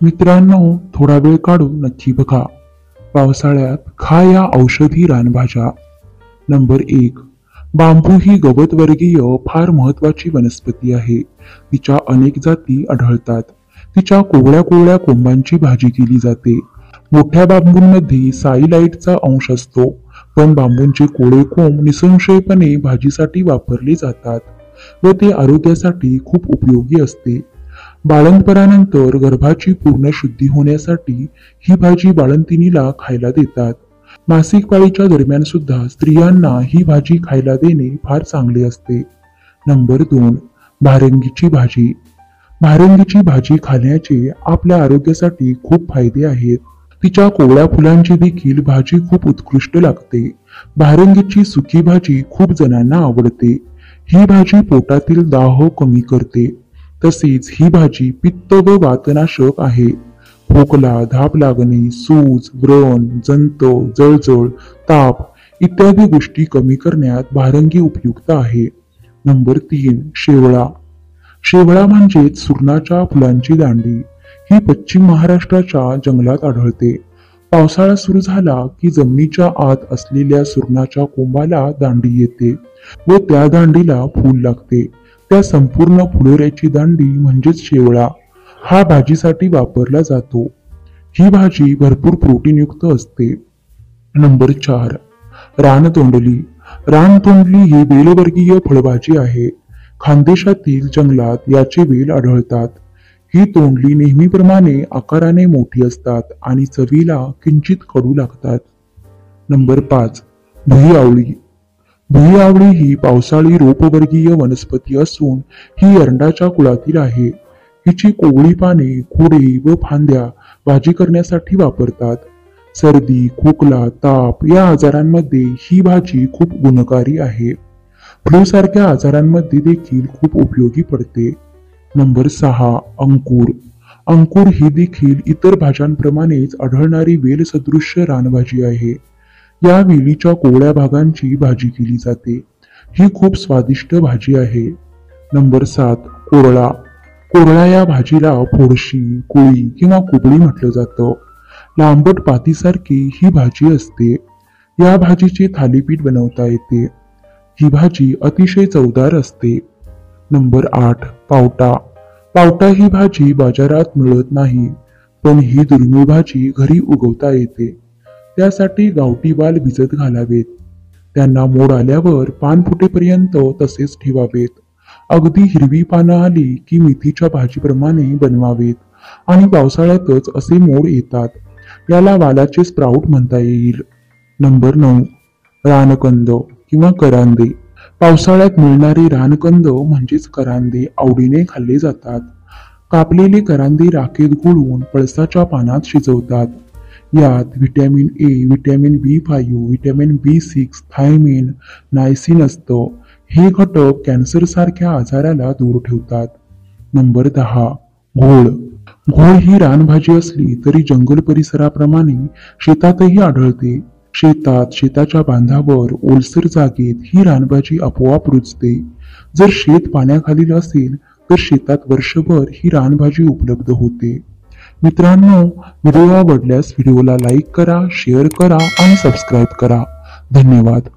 मित्रांनो, थोडा वेळ काढून नक्की बघा. पावसाळ्यात खा या औषधी रानभाज्या. नंबर 1. बांबू ही गवतवर्गीय फार महत्वाची वनस्पती आहे. तिच्या अनेक जाती आढळतात. तिच्या कोवळ्या कोवळ्या कोंबांची भाजी केली जाते. मोठ्या बांबूंमध्ये साईलाइटचा अंश असतो, पण बांबूंचे कोवळे कोंब निसंशयपणे भाजीसाठी वापरले जातात व ते आरोग्यासाठी खूप उपयोगी असते. बाळंतपणानंतर गर्भाची पूर्ण शुद्धी होण्यासाठी ही भाजी बाळंतिणीला खायला देतात. मासिक पाळीच्या दरम्यान सुद्धा स्त्रियांना ही भाजी खायला देणे फार चांगले असते. नंबर 2. भारंगीची भाजी. भारंगीची भाजी खाण्याचे आपल्या आरोग्यासाठी खूप फायदे आहेत. तिच्या कोवळ्या फुलांची देखील भाजी खूप उत्कृष्ट लागते. भारंगीची सुकी भाजी खूप जणांना आवडते. ही भाजी पोटातील दाह कमी करते. तसेच ही भाजी पित्त व वातनाशक आहे. खोकला, धाप लागणे, सूज, व्रण, जंत, जळजळ, ताप इत्यादी गोष्टी कमी करण्यात भारंगी उपयुक्त आहे. नंबर 3. शेवळा. शेवळा म्हणजेच सुरणाच्या फुलांची दांडी. ही पश्चिम महाराष्ट्राच्या जंगलात आढळते. पावसाळा सुरू झाला की जमिनीच्या आत असलेल्या सुरणाच्या कोंबाला दांडी येते व त्या दांडीला फूल लागते. त्या संपूर्ण फुलोऱ्याची दांडी म्हणजेच शेवळा हा भाजीसाठी वापरला जातो. ही भाजी भरपूर प्रोटीनयुक्त असते. नंबर 4. रानतोंडली. रानतोंडली ही वेलवर्गीय फळभाजी आहे. खानदेशातील जंगलात याचे वेल आढळतात. ही तोंडली नेहमीप्रमाणे आकाराने मोठी असतात आणि चवीला किंचित कडू लागतात. नंबर 5. भुईआवळी. भुईआवळी ही पावसाळी रोपवर्गीय वनस्पती असून ही एरंडाच्या कुळातील आहे. हिची कोवळी पाने, खोडे व फांद्या भाजी करण्यासाठी वापरतात. सर्दी, खोकला, ताप या आजारांमध्ये ही भाजी खूप गुणकारी आहे. फ्लू सारख्या आजारांमध्ये देखील खूप उपयोगी पडते. नंबर 6. अंकुर. अंकुर ही देखील इतर भाज्यांप्रमाणेच आढळणारी वेलसदृश्य रानभाजी आहे. या वेलीच्या कोवळ्या भागांची भाजी केली जाते. ही खूप स्वादिष्ट भाजी आहे. नंबर 7. कोरळा. कोरळा या भाजीला फोडशी, कुळी किंवा कुबळी म्हटलं जातं. लांबट पातीसारखी ही भाजी असते. या भाजीचे थालीपीठ बनवता येते. ही भाजी अतिशय चवदार असते. नंबर 8. पावटा. पावटा ही भाजी बाजारात मिळत नाही, पण ही दुर्मिळ भाजी घरी उगवता येते. त्यासाठी गावठी वाल भिजत घालावेत. त्यांना मोड आल्यावर पान फुटेपर्यंत तसेच ठेवावेत. अगदी हिरवी पानं आली की मेथीच्या भाजीप्रमाणे बनवावेत आणि पावसाळ्यातच असे मोड येतात. याला वालाचे स्प्राउट म्हणता येईल. नंबर 9. रानकंद किंवा करांदे. पावसाळ्यात मिळणारे रानकंद म्हणजेच करांदे आवडीने खाल्ले जातात. कापलेले करांदे राखेत घोळून पळसाच्या पानात शिजवतात. यात vitamin A, vitamin B5, vitamin B6, thiamine, niacin असतं. हे घटक कॅन्सर सारख्या आजाराला दूर ठेवतात. नंबर 10. घोळ. घोळ ही रानभाजी असली तरी जंगल परिसराप्रमाणे शेतातही आढळते. शेताच्या बांधावर ओलसर जागेत ही रानभाजी आपोआप रुजते. जर शेत पाण्याखाली असेल तर शेतात वर्षभर ही रानभाजी उपलब्ध होते. मित्रांनो, व्हिडिओ आवडल्यास व्हिडिओला लाईक करा, शेअर करा आणि सबस्क्राईब करा. धन्यवाद.